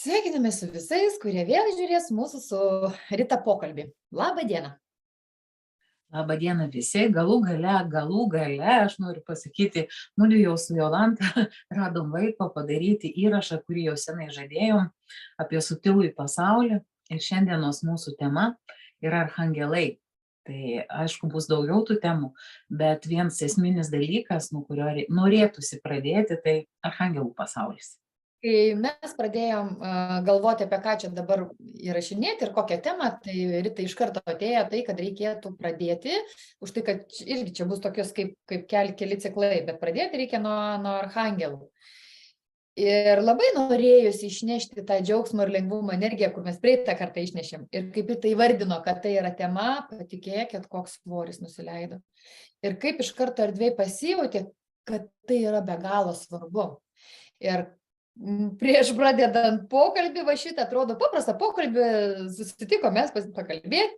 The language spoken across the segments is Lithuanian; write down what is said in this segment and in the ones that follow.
Sveikiname su visais, kurie vėl žiūrės mūsų su Rita pokalbį. Labą dieną. Labą dieną visi, galų gale, aš noriu pasakyti, mūsų jau su Jolanta radom laiko padaryti įrašą, kurį jau senai žadėjom, apie subtilųjį pasaulį. Ir šiandienos mūsų tema yra archangelai. Tai aišku, bus daugiau tų temų, bet vienas esminis dalykas, nuo kurio norėtųsi pradėti, tai archangelų pasaulis. Kai mes pradėjom galvoti, apie ką čia dabar įrašinėti ir kokią temą, tai Rita iš karto atėjo tai, kad reikėtų pradėti, už tai, kad irgi čia bus tokios kaip keli ciklai, bet pradėti reikia nuo archangelų. Ir labai norėjusi išnešti tą džiaugsmo ir lengvumo energiją, kur mes praeitą kartą išnešėm. Ir kaip Rita įvardino, kad tai yra tema, patikėkit, koks svoris nusileido. Ir kaip iš karto erdvėj pasijauti, kad tai yra be galo svarbu. Ir prieš pradedant pokalbį, va šitą atrodo paprastą pokalbį, susitiko mes pakalbėti.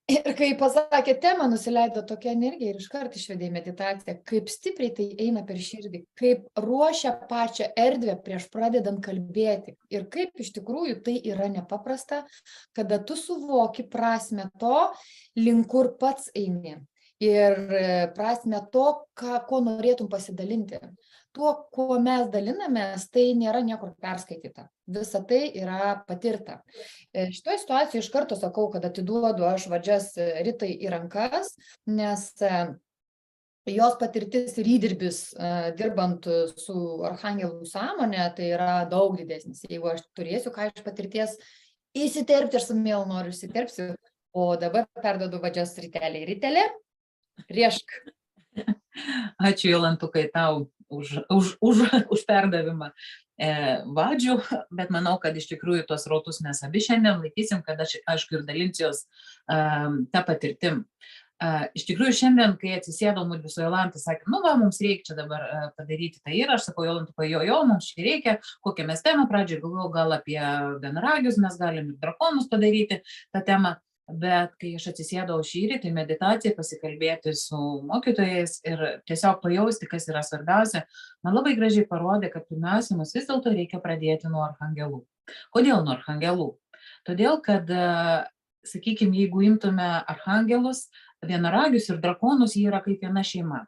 Ir kai pasakė temą, nusileido tokia energija ir iškart išvedė meditaciją, kaip stipriai tai eina per širdį, kaip ruošia pačią erdvę prieš pradedant kalbėti. Ir kaip iš tikrųjų tai yra nepaprasta, kada tu suvoki prasmę to, link kur pats eini. Ir prasme to, ko norėtum pasidalinti. Tuo, kuo mes dalinamės, tai nėra niekur perskaityta. Visa tai yra patirta. Šitoje situacijoje iš karto sakau, kad atiduodu aš vadžias Ritai į rankas, nes jos patirtis ir įdirbis dirbant su archangelų sąmonė, tai yra daug didesnis. Jeigu aš turėsiu ką iš patirties įsiterpti, aš su mielu noriu įsiterpsiu, o dabar perdodu vadžias Ritelė. Ritelė, riešk. Ačiū, Jolantukai, tau už perdavimą vadžių, bet manau, kad iš tikrųjų tos rautus mes abi šiandien laikysim, kad aš aišku ir dalinsiuos tą patirtim. Iš tikrųjų šiandien, kai atsisėdom ir su Jolanta, sakė, mums reikia čia dabar padaryti tą įrašą, aš sakau, Jolantukai, jo, mums čia reikia, kokią mes temą pradžiai galvojau, gal apie vienaragius mes galim ir drakonus padaryti tą temą. Bet kai aš atsisėdau šįryt į meditaciją, pasikalbėti su mokytojais ir tiesiog pajausti, kas yra svarbiausia, man labai gražiai parodė, kad pirmiausia, mums vis dėlto reikia pradėti nuo archangelų. Kodėl nuo archangelų? Todėl, kad, sakykime, jeigu imtume archangelus, vienaragius ir drakonus, jie yra kaip viena šeima.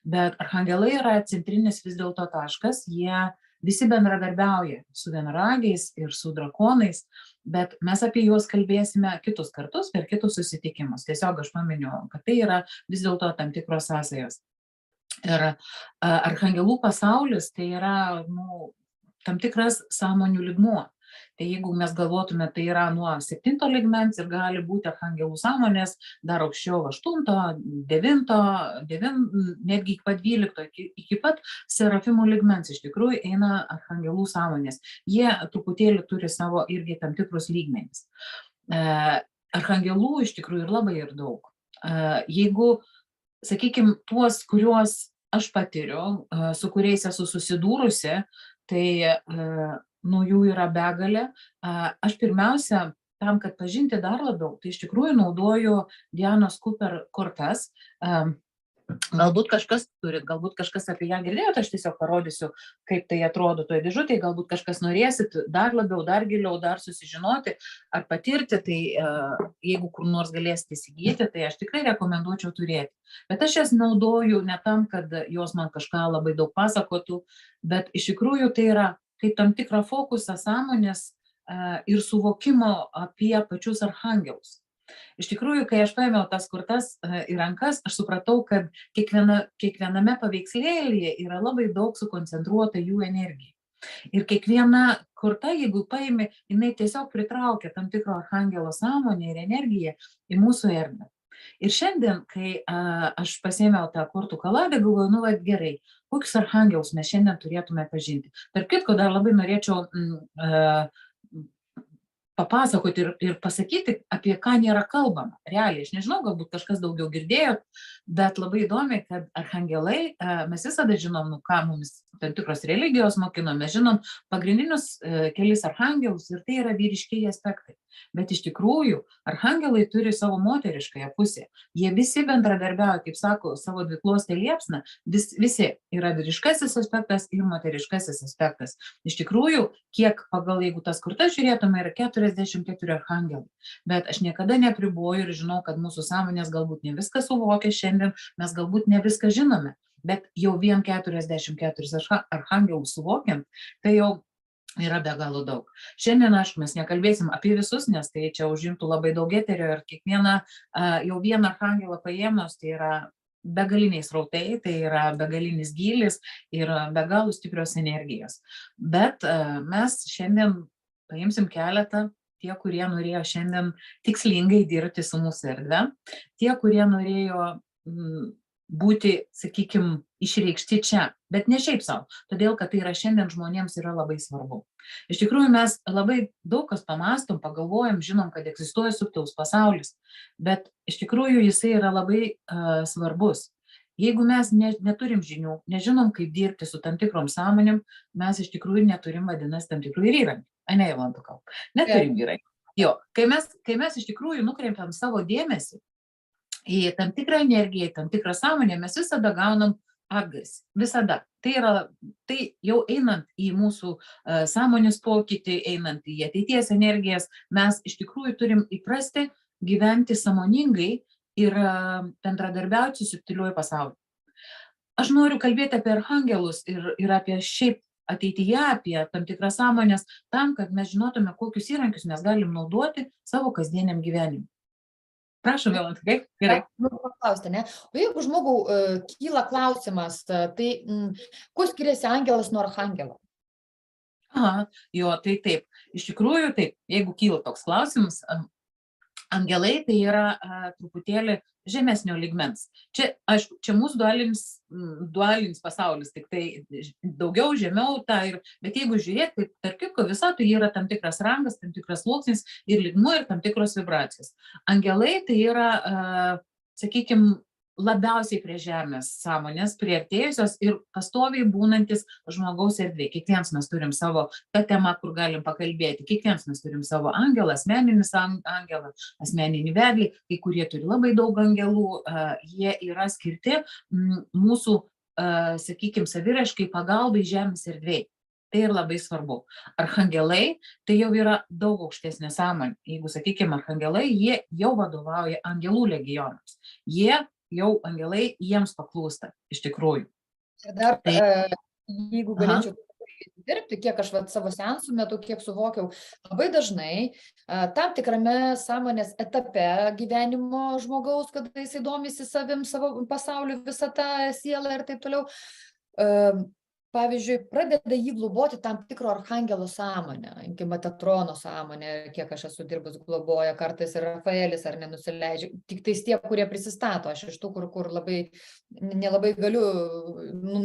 Bet archangelai yra centrinis vis dėlto taškas, jie visi bendradarbiauja su vienaragiais ir su drakonais, bet mes apie juos kalbėsime kitus kartus per kitus susitikimus. Tiesiog aš paminiu, kad tai yra vis dėlto tam tikros sąsajos. Ir archangelų pasaulis tai yra tam tikras sąmonių lygmuo. Tai jeigu mes galvotume, tai yra nuo 7 lygmens ir gali būti archangelų sąmonės dar aukščiau 8, 9, netgi iki pat 12, iki pat serafimų lygmens iš tikrųjų eina archangelų sąmonės. Jie truputėlį turi savo irgi tam tikrus lygmenis. Archangelų iš tikrųjų ir labai ir daug. Jeigu, sakykime, tuos, kuriuos aš patiriu, su kuriais esu susidūrusi, tai jų yra begalė. Aš pirmiausia, tam, kad pažinti dar labiau, tai iš tikrųjų naudoju Dianos Cooper kortas. Galbūt kažkas turit, galbūt kažkas apie ją girdėjot, aš tiesiog parodysiu, kaip tai atrodo toje dėžutėje, galbūt kažkas norėsit dar labiau, dar giliau, dar susižinoti ar patirti, tai jeigu kur nors galėsite įsigyti, tai aš tikrai rekomenduočiau turėti. Bet aš jas naudoju ne tam, kad jos man kažką labai daug pasakotų, bet iš tikrųjų tai yra kaip tam tikrą fokusą sąmonės ir suvokimo apie pačius archangelus. Iš tikrųjų, kai aš paėmiau tas kortas į rankas, aš supratau, kad kiekviename paveikslėlyje yra labai daug sukoncentruota jų energija. Ir kiekviena korta, jeigu paimi, jinai tiesiog pritraukia tam tikro archangelo sąmonę ir energiją į mūsų erdvę. Ir šiandien, kai aš pasėmiau tą kortų kaladę, galvoju, gerai, kokius archangelus mes šiandien turėtume pažinti. Tarp kitko, dar labai norėčiau papasakoti ir pasakyti, apie ką nėra kalbama. Realiai, aš nežinau, galbūt kažkas daugiau girdėjot, bet labai įdomi, kad archangelai, mes visada žinom, ką mums tam tikros religijos mokino, mes žinom pagrindinius kelis archangelus ir tai yra vyriškieji aspektai. Bet iš tikrųjų, arhangelai turi savo moteriškąją pusę. Jie visi bendradarbiauja, kaip sako, savo dviklostę liepsną, visi yra vyriškasis aspektas ir moteriškasis aspektas. Iš tikrųjų, kiek pagal, jeigu tas kortas žiūrėtume, yra 44 arhangelai. Bet aš niekada neapriboju ir žinau, kad mūsų sąmonės galbūt ne viską suvokia šiandien, mes galbūt ne viską žinome, bet jau vien 44 arhangelų suvokiant, tai jau yra be galo daug. Šiandien, aišku, mes nekalbėsim apie visus, nes tai čia užimtų labai daug eterio ir kiekvieną jau vieną arhangelą paėmus, tai yra begaliniai srautai, tai yra begalinis gylis ir be galo stiprios energijos. Bet mes šiandien paimsim keletą, tie, kurie norėjo šiandien tikslingai dirbti su mūsų erdve, tie, kurie norėjo būti, sakykime, išreikšti čia, bet ne šiaip savo, todėl, kad tai yra šiandien žmonėms yra labai svarbu. Iš tikrųjų, mes labai daug kas pamastom, pagalvojam, žinom, kad egzistuoja subtilus pasaulis, bet iš tikrųjų jisai yra labai svarbus. Jeigu mes neturim žinių, nežinom, kaip dirbti su tam tikrom sąmonėm, mes iš tikrųjų neturim, vadinasi, tam tikrų ir įrankių. Ne, Jolanta, neturim įrankių. Jo, kai mes iš tikrųjų nukreipiam savo dėmesį į tam tikrą energiją, į tam tikrą sąmonę, mes visada gaunam atgarsį. Visada. Tai jau einant į mūsų sąmonės pokytį, einant į ateities energijas, mes iš tikrųjų turim įprasti gyventi sąmoningai ir bendradarbiauti su subtiliuoju pasauliu. Aš noriu kalbėti apie arhangelus ir apie šiaip ateityje, apie tam tikras sąmonės, tam, kad mes žinotume, kokius įrankius mes galim naudoti savo kasdieniam gyvenimui. Prašom, Jolanta, kaip? Gerai. Paklausti, ne? O jeigu žmogau kyla klausimas, tai kuo skiriasi angelas nuo arhangelo? Aha, jo, tai taip. Iš tikrųjų, taip, jeigu kyla toks klausimas, angelai tai yra truputėlį žemesnio lygmens. Čia, aišku, čia mūsų dualinis pasaulis, tik tai daugiau, žemiau tą ir, bet jeigu žiūrėt, tai tarp kitko visatoje yra tam tikras rangas, tam tikras sluoksnis ir lygmuo ir tam tikros vibracijos. Angelai tai yra, sakykime, labiausiai prie žemės sąmonės priartėjusios ir pastoviai būnantis žmogaus erdvė. Kiekvienas mes turim savo tą temą, kur galim pakalbėti. Kiekvienas mes turim savo angelą, asmeninis angelą, asmeninį vedlį. Kai kurie turi labai daug angelų, jie yra skirti mūsų, sakykime, saviraiškai pagalbai žemės erdvėj. Tai ir labai svarbu. Arhangelai tai jau yra daug aukštesnė sąmonė. Jeigu, sakykime, arhangelai, jie jau vadovauja angelų legionams. Jau angelai jiems paklūsta, iš tikrųjų. Ir dar, jeigu galėčiau dirbti, kiek aš savo seansų metu, kiek suvokiau, labai dažnai tam tikrame sąmonės etape gyvenimo žmogaus, kada jisai domisi savim, savo pasauliu, visata, siela ir taip toliau, pavyzdžiui, pradeda jį globoti tam tikro arhangelo sąmonę, imkime Metatrono sąmonę, kiek aš esu dirbus, globoja kartais ir Rafaelis ar nenusileidžia, tik tais tie, kurie prisistato, aš iš tų, kur nelabai galiu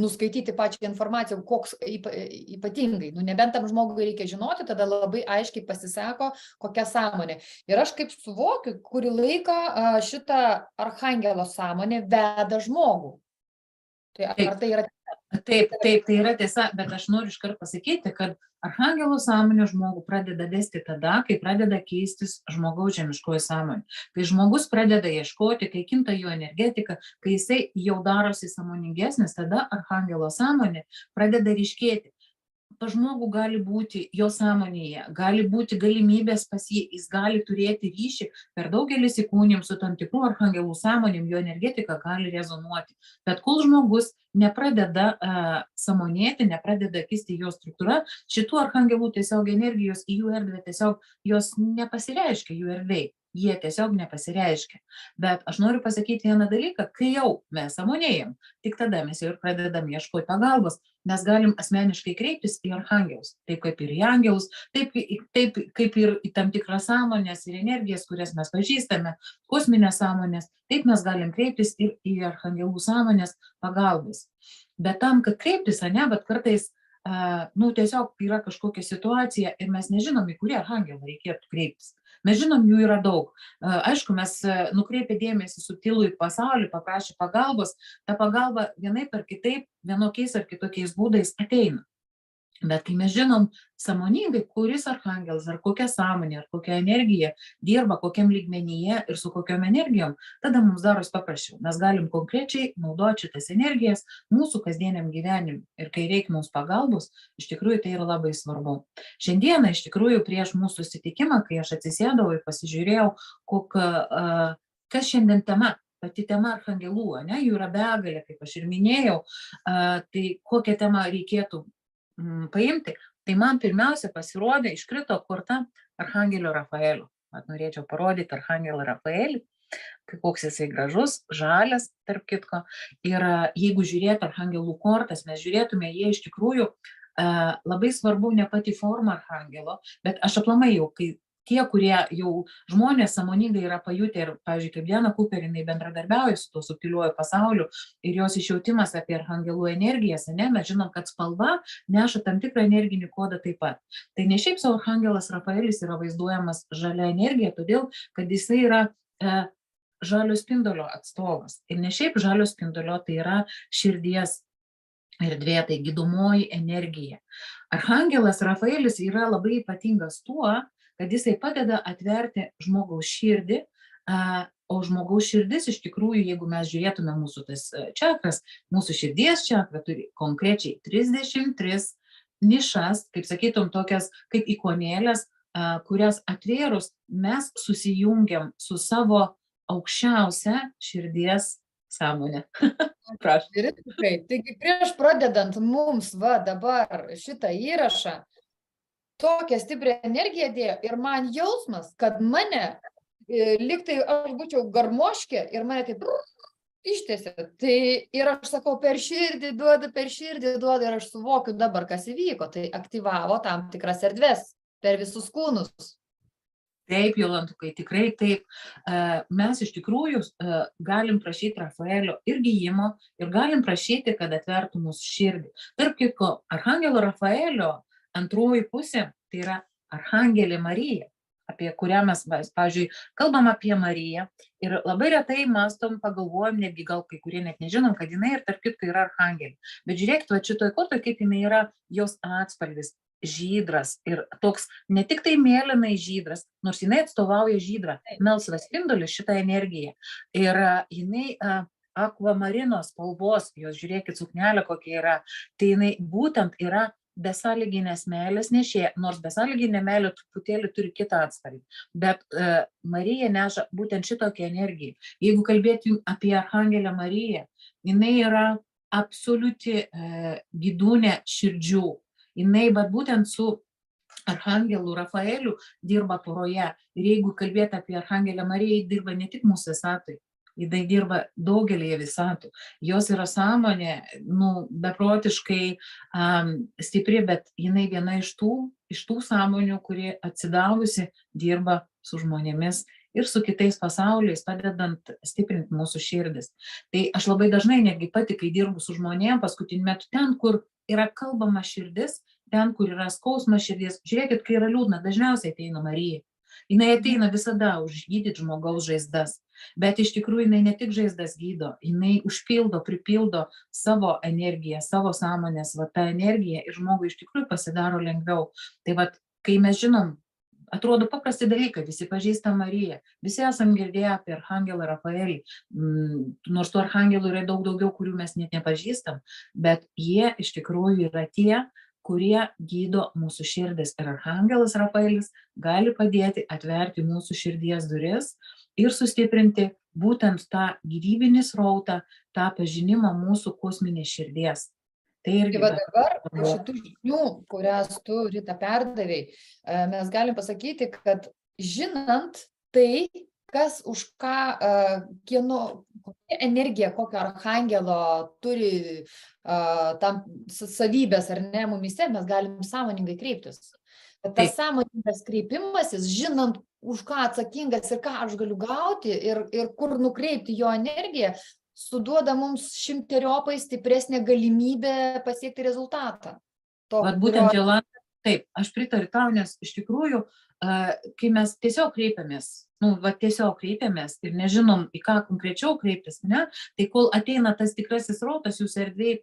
nuskaityti pačią informaciją, koks ypatingai, nebent tam žmogui reikia žinoti, tada labai aiškiai pasisako, kokia sąmonė. Ir aš kaip suvokiu, kurį laiką šitą arhangelo sąmonę veda žmogų. Tai ar tai yra... Taip, tai yra tiesa, bet aš noriu iškart pasakyti, kad arhangelų sąmonė žmogų pradeda vesti tada, kai pradeda keistis žmogaus žemiškoji sąmonė. Kai žmogus pradeda ieškoti, kai kinta jo energetika, kai jisai jau darosi sąmoningesnis, tada arhangelo sąmonė pradeda ryškėti. Pas žmogų gali būti jo sąmonėje, gali būti galimybės pas jį, jis gali turėti ryšį per daugelį įkūnijimų su tam tikrų arhangelų sąmonėm, jo energetika gali rezonuoti. Bet kol žmogus nepradeda sąmonėti, nepradeda kisti jo struktūra, šitų arhangelų tiesiog energijos į jų erdvę tiesiog jos nepasireiškia jų erdvėj. Jie tiesiog nepasireiškia. Bet aš noriu pasakyti vieną dalyką, kai jau mes sąmonėjam, tik tada mes jau ir pradedam ieškoti pagalbos, mes galim asmeniškai kreiptis į arhangelus, taip kaip ir į angelus, taip kaip ir į tam tikras sąmonės ir energijas, kurias mes pažįstame, kosminės sąmonės, taip mes galim kreiptis ir į arhangelų sąmonės pagalbos. Bet tam, kad kreiptis, bet kartais tiesiog yra kažkokia situacija ir mes nežinom, į kurį arhangelą reikėtų kreiptis. Mes žinom, jų yra daug. Aišku, mes nukreipę dėmesį subtilų į pasaulį, paprašę pagalbos, ta pagalba vienaip ar kitaip, vienokiais ar kitokiais būdais ateina. Bet kai mes žinom sąmoningai, kuris archangelas, ar kokia sąmonė, ar kokia energija dirba, kokiam lygmenyje ir su kokiom energijom, tada mums daros paprasčiau. Mes galim konkrečiai naudoti šitas energijas mūsų kasdieniam gyvenimui. Ir kai reikia mums pagalbos, iš tikrųjų tai yra labai svarbu. Šiandieną, iš tikrųjų, prieš mūsų susitikimą, kai aš atsisėdau ir pasižiūrėjau, kas šiandien tema. Pati tema archangelų, ne, jų yra begalė, kaip aš ir minėjau, tai kokią temą reikėtų paimti, tai man pirmiausia pasirodė, iškrito korta Archangelio Rafaelio. Norėčiau parodyti Archangelą Rafaelį, koks jisai gražus, žalias, tarp kitko. Ir jeigu žiūrėtų Archangelų kortas, mes žiūrėtume, jie iš tikrųjų labai svarbu ne pati forma Archangelo, bet aš aplamai jau, kai tie, kurie jau žmonės sąmoningai yra pajutę ir, pavyzdžiui, kaip Diana Cooper, jinai bendradarbiauja su tuo subtiliuoju pasauliu ir jos išjautimas apie archangelų energijas, ne, mes žinom, kad spalva neša tam tikrą energinį kodą taip pat. Tai ne šiaip savo archangelas Rafaelis yra vaizduojamas žalia energija, todėl, kad jisai yra žalio spindulio atstovas. Ir ne šiaip žalio spindulio, tai yra širdies erdvė, tai gydomoji energija. Archangelas Rafaelis yra labai ypatingas tuo, kad jisai padeda atverti žmogaus širdį, o žmogaus širdis iš tikrųjų, jeigu mes žiūrėtume mūsų tas čakras, mūsų širdies čakra turi konkrečiai 33 nišas, kaip sakytum, tokias kaip ikonėlės, kurias atvėrus mes susijungiam su savo aukščiausia širdies sąmonė. Prašau. Taigi prieš pradedant mums dabar šitą įrašą, tokią stiprią energiją dėjo ir man jausmas, kad mane, liktai aš būčiau garmoškė ir mane taip ištiesė. Tai ir aš sakau, per širdį duoda ir aš suvokiu dabar, kas įvyko. Tai aktyvavo tam tikras erdves per visus kūnus. Taip, Jolantukai, tikrai taip. Mes iš tikrųjų galim prašyti Rafaelio ir gijimo ir galim prašyti, kad atvertų mūsų širdį. Tarp kitko, Archangelo Rafaelio antroji pusė, tai yra Archangelė Marija, apie kurią mes, pavyzdžiui, kalbam apie Mariją ir labai retai mastom, pagalvojam, netgi gal kai kurie net nežinom, kad jinai ir tarp kitko yra Archangelė. Bet žiūrėkit, va šitoj kortoj, kaip jinai yra jos atspalvis, žydras ir toks ne tik tai mėlynai žydras, nors jinai atstovauja žydrą, melsvas spindulis šitą energiją. Ir jinai akvamarino spalvos, jos žiūrėkit suknelė kokia yra, tai jinai būtent yra besąlyginės meilės nešėja, nors besąlyginė meilė truputėlį turi kitą atspalvį, bet Marija neša būtent šitokią energiją. Jeigu kalbėtum apie Archangelę Mariją, jinai yra absoliuti gydūnė širdžių. Jinai būtent su Archangelu Rafaeliu dirba poroje. Ir jeigu kalbėti apie Archangelę Mariją, ji dirba ne tik mūsų visatui, jinai dirba daugelėje visatų. Jos yra sąmonė, beprotiškai stipri, bet jinai viena iš tų sąmonių, kuri atsidavusi dirba su žmonėmis ir su kitais pasauliais, padedant stiprinti mūsų širdis. Tai aš labai dažnai netgi pati, kai dirbu su žmonėm, paskutiniu metu ten, kur yra kalbama širdis, ten, kur yra skausmas širdies, žiūrėkit, kai yra liūdna, dažniausiai ateina Marija. Jinai ateina visada užgydyti žmogaus žaizdas, bet iš tikrųjų jinai ne tik žaizdas gydo, jinai užpildo, pripildo savo energiją, savo sąmonės, tą energiją ir žmogui iš tikrųjų pasidaro lengviau. Tai kai mes žinom, atrodo paprasti dalykai, visi pažįsta Mariją, visi esam girdėję apie Archangelą Rafaelį, nors tų archangelų yra daug daugiau, kurių mes net nepažįstam, bet jie iš tikrųjų yra tie, kurie gydo mūsų širdis. Ir Archangelas Rafaelis gali padėti atverti mūsų širdies duris ir sustiprinti būtent tą gyvybinį srautą, tą pažinimą mūsų kosminės širdies. Tai irgi dabar šitų žinių, kurias tu, Rita, perdavei, mes galim pasakyti, kad žinant tai, kas už ką, kokia energija, kokio archangelo turi tam savybės ar ne mumyse, mes galim sąmoningai kreiptis. Bet tas sąmoningas kreipimasis, žinant, už ką atsakingas ir ką aš galiu gauti ir kur nukreipti jo energiją, suduoda mums 100-eriopai stipresnę galimybę pasiekti rezultatą. Būtent, Jolanta, Taip, aš pritariu tau, nes iš tikrųjų, kai mes tiesiog kreipiamės, tiesiog kreipiamės ir nežinom, į ką konkrečiau kreiptis, ne, tai kol ateina tas tikrasis srautas jūsų erdvėj,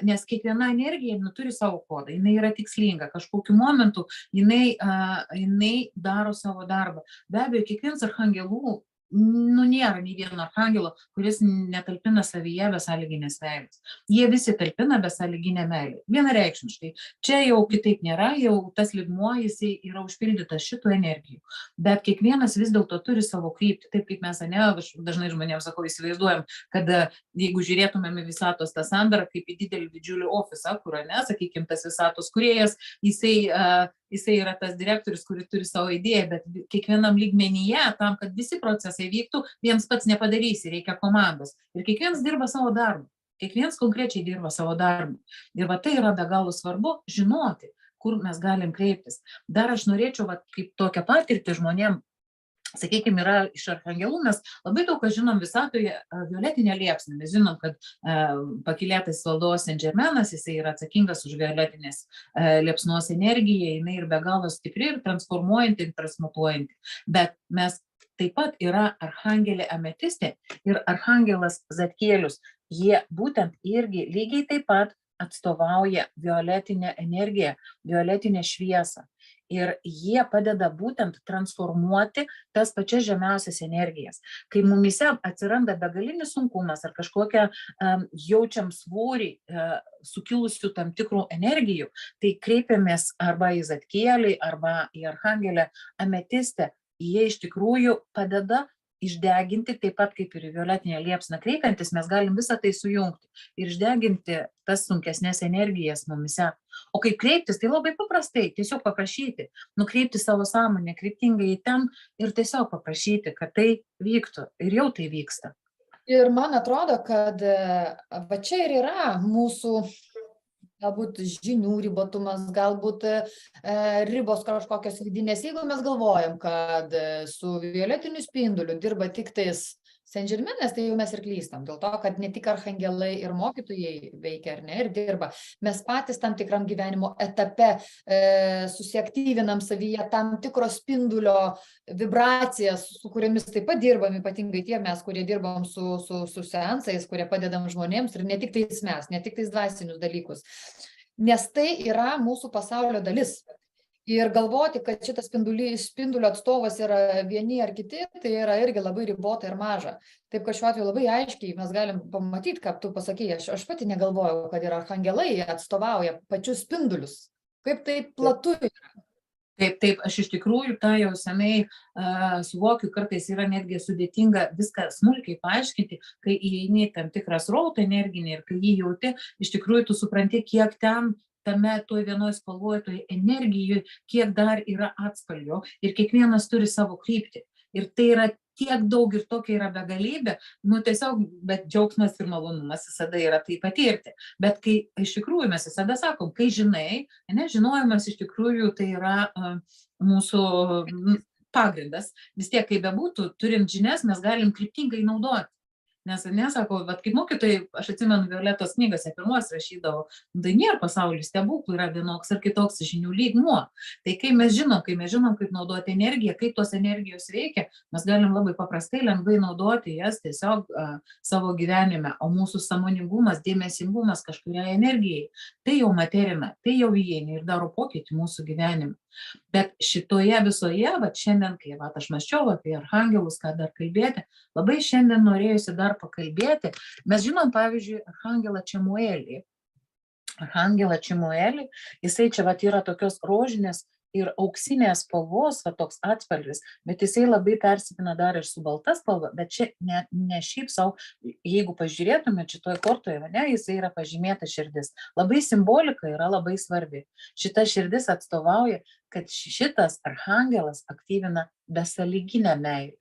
nes kiekviena energija turi savo kodą, jinai yra tikslinga, kažkokiu momentu jinai daro savo darbą. Be abejo, kiekvienas archangelų, nėra nei vieno archangelo, kuris netalpina savyje besąlyginės meilės. Jie visi talpina besąlyginę meilę. Vienareikšmiškai. Čia jau kitaip nėra, jau tas lygmuo, jisai yra užpildytas šitų energijų. Bet kiekvienas vis dėlto turi savo kryptį. Taip kaip mes, aš dažnai žmonėms sakau, įsivaizduojam, kad jeigu žiūrėtumėm į visatos tą sandarą kaip į didelį didžiulį ofisą, kur, sakykime, tas visatos kūrėjas, jisai yra tas direktorius, kuris turi savo idėją, bet kiekvienam lygmenyje, tam, kad visi procesai vyktų, viens pats nepadarysi, reikia komandos. Ir kiekvienas dirba savo darbą. Kiekvienas konkrečiai dirba savo darbą. Ir tai yra be galo svarbu žinoti, kur mes galim kreiptis. Dar aš norėčiau, kaip tokią patirtį žmonėm, sakykime, yra iš archangelų, mes labai daug ką žinom visatoje violetinę liepsną. Mes žinom, kad pakylėtas valdovas Saint Germainas, jisai yra atsakingas už violetinės liepsnos energiją, jinai ir be galo stipri ir transformuojanti, ir transmutuojanti. Bet mes taip pat yra archangelė Ametistė ir archangelas Zadkielius. Jie būtent irgi lygiai taip pat atstovauja violetinę energiją, violetinę šviesą. Ir jie padeda būtent transformuoti tas pačias žemiausias energijas. Kai mumyse atsiranda begalinis sunkumas ar kažkokią jaučiam svorį sukilusių tam tikrų energijų, tai kreipiamės arba į Zadkielį, arba į archangelę Ametistę. Jie iš tikrųjų padeda išdeginti, taip pat kaip ir violetinė liepsna kreipiantis, mes galim visą tai sujungti ir išdeginti tas sunkesnės energijas mumise. O kaip kreiptis, tai labai paprastai, tiesiog paprašyti, nukreipti savo sąmonę kryptingai į ten ir tiesiog paprašyti, kad tai vyktų ir jau tai vyksta. Ir man atrodo, kad va čia ir yra mūsų galbūt žinių ribotumas, galbūt ribos kažkokios vidinės. Jeigu mes galvojam, kad su violetiniu spinduliu dirba tik tais Saint Germainas, tai jau mes ir klystam. Dėl to, kad ne tik archangelai ir mokytojai veikia, ar ne, ir dirba. Mes patys tam tikram gyvenimo etape susiaktyvinam savyje tam tikro spindulio vibracijas, su kuriamis taip pat dirbam, ypatingai tie mes, kurie dirbam su seansais, kurie padedam žmonėms, ir ne tik tais mes, ne tik tais dvasinius dalykus. Nes tai yra mūsų pasaulio dalis. Ir galvoti, kad šitas spindulio atstovas yra vieni ar kiti, tai yra irgi labai ribota ir maža. Taip, kad šiuo atveju labai aiškiai mes galim pamatyti, kaip tu pasakei, aš pati negalvojau, kad ir archangelai atstovauja pačius spindulius. Kaip tai platu yra. Taip, aš iš tikrųjų tą jau senai suvokiu, kartais yra netgi sudėtinga viską smulkiai paaiškinti, kai įeini tam tikrą srautą energinį ir kai jį jauti, iš tikrųjų tu supranti, kiek ten tame toj vienoj spalvoj, toj energijoj, kiek dar yra atspalvio ir kiekvienas turi savo kryptį. Ir tai yra tiek daug ir tokia yra begalybė, tiesiog, bet džiaugsmas ir malonumas visada yra tai patirti. Bet kai iš tikrųjų mes visada sakom, kai žinai, žinojimas iš tikrųjų tai yra mūsų pagrindas. Vis tiek, kai bebūtų, turint žinias, mes galim kryptingai naudoti. Nes, nesako, kaip mokytojai, aš atsimenu Violetos knygose pirmos rašydavo, tai nėra pasaulis stebuklų, yra vienoks ar kitoks žinių lygmuo. Tai kai mes žinom, kaip naudoti energiją, kaip tos energijos veikia, mes galim labai paprastai, lengvai naudoti jas tiesiog savo gyvenime. O mūsų sąmoningumas, dėmesingumas kažkuriai energijai, tai jau materina, tai jau įeina ir daro pokytį mūsų gyvenime. Bet šitoje visoje, šiandien, kai aš mąsčiau apie archangelus, ką dar kalbėti, labai šiandien norėjusi dar pakalbėti. Mes žinom, pavyzdžiui, archangelą Čemuelį. Archangelą Čemuelį, jisai čia yra tokios rožinės ir auksinės spalvos, toks atspalvis, bet jisai labai persipina dar ir su balta spalva, bet čia ne šiaip savo, jeigu pažiūrėtume šitoje kortoje, jisai yra pažymėta širdis. Labai simbolika yra labai svarbi. Šita širdis atstovauja, kad šitas archangelas aktyvina besąlyginę meilę.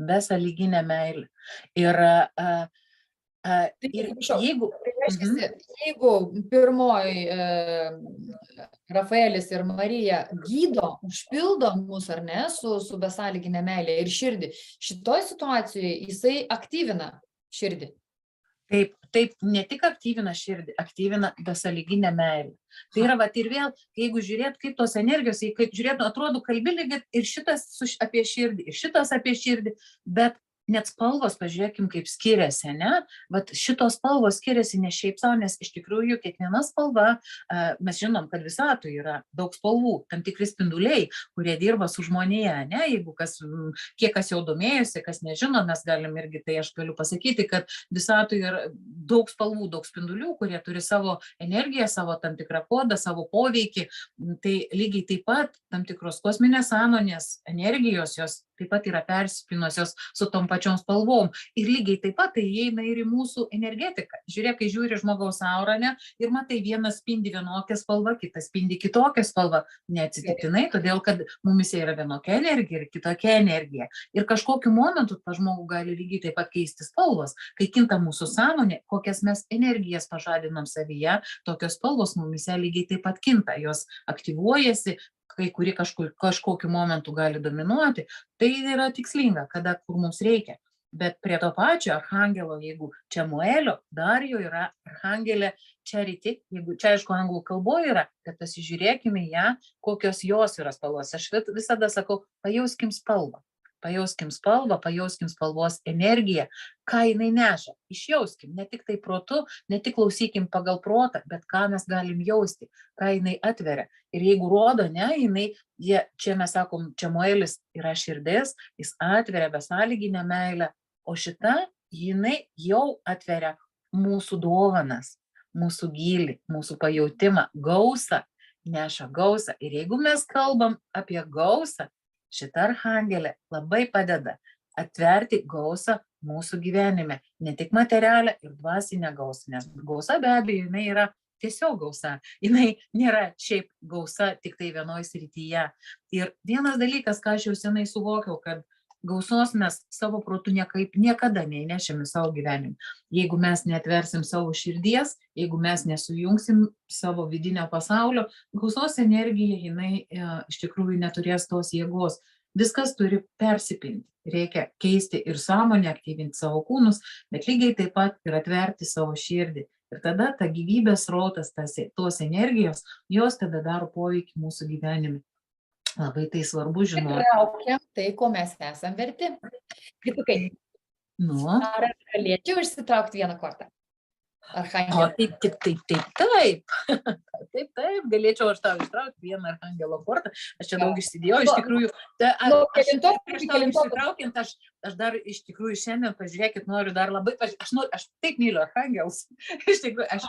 Besąlyginę meilę. Ir jeigu pirmoji Rafaelis ir Marija gydo, užpildo mus, ar ne, su besąlyginė meilė ir širdį, šitoj situacijoje jisai aktyvina širdį. taip ne tik aktyvina širdį, aktyvina besąlyginę meilę. Tai yra, vat, ir vėl, jeigu žiūrėt, kaip tos energijos, kaip žiūrėt, atrodo, kalbi lygiai ir šitas apie širdį, ir šitas apie širdį, bet net spalvos, pažiūrėkim, kaip skiriasi, ne? Vat šitos spalvos skiriasi ne šiaip savo, nes iš tikrųjų kiekviena spalva, mes žinom, kad visatoje yra daug spalvų, tam tikri spinduliai, kurie dirba su žmonėje, ne? Jeigu kiek kas jau domėjosi, kas nežino, mes galim irgi, tai aš galiu pasakyti, kad visatoje yra daug spalvų, daug spindulių, kurie turi savo energiją, savo tam tikrą kodą, savo poveikį. Tai lygiai taip pat tam tikros kosminės sąmonės energijos, jos taip pat yra persipinusios su tom pačiom spalvom. Ir lygiai taip pat tai įeina ir į mūsų energetiką. Žiūrėk, kai žiūri žmogaus aurą, ne, ir matai, vienas spindi vienokią spalvą, kitas spindi kitokią spalvą. Neatsitiktinai, todėl kad mumise yra vienokia energija ir kitokia energija. Ir kažkokiu momentu pas žmogų gali lygiai taip pat keisti spalvos. Kai kinta mūsų sąmonė, kokias mes energijas pažadinam savyje, tokios spalvos mumise lygiai taip pat kinta. Jos aktyvuojasi, kai kuri kažkokiu momentu gali dominuoti, tai yra tikslinga, kada kur mums reikia. Bet prie to pačio archangelo, jeigu Čemuelio, dar jau yra archangelė Charity, jeigu čia aišku anglų kalboje yra, kad pasižiūrėkime ją, kokios jos yra spalvos. Aš visada sakau, pajauskim spalvą. Pajauskim spalvą, pajauskim spalvos energiją, ką jinai neša. Išjauskim, ne tik tai protu, ne tik klausykim pagal protą, bet ką mes galim jausti, ką jinai atveria. Ir jeigu rodo, ne, jinai, čia mes sakom, Čemuelis yra širdis, jis atveria besąlyginę meilę, o šita, jinai jau atveria mūsų dovanas, mūsų gylį, mūsų pajautimą, gausą, neša gausą. Ir jeigu mes kalbam apie gausą, šita archangelė labai padeda atverti gausą mūsų gyvenime, ne tik materialią ir dvasinę gausą, nes gausa be abejo, jinai yra tiesiog gausa, jinai nėra šiaip gausa tik tai vienoj srityje. Ir vienas dalykas, ką aš jau senai suvokiau, kad gausos mes savo protu niekada neįnešim į savo gyvenimą. Jeigu mes neatversim savo širdies, jeigu mes nesujungsim savo vidinio pasaulio, gausos energija, jinai iš tikrųjų neturės tos jėgos. Viskas turi persipinti. Reikia keisti ir sąmonę, aktyvinti savo kūnus, bet lygiai taip pat ir atverti savo širdį. Ir tada ta gyvybės srautas, tos energijos, jos tada daro poveikį mūsų gyvenime. Labai tai svarbu žinoti. Traukiam tai, ko mes esam verti. Kritukai. Nu. Ar galėčiau išsitraukti vieną kortą? O, taip. Taip, galėčiau aš tau ištraukti vieną archangelo kortą. Aš čia daug išsidėjau, iš tikrųjų. Išsitraukiant, aš dar iš tikrųjų šiandien, pažiūrėkit, noriu dar labai, aš taip myliu archangelus. Iš tikrųjų, aš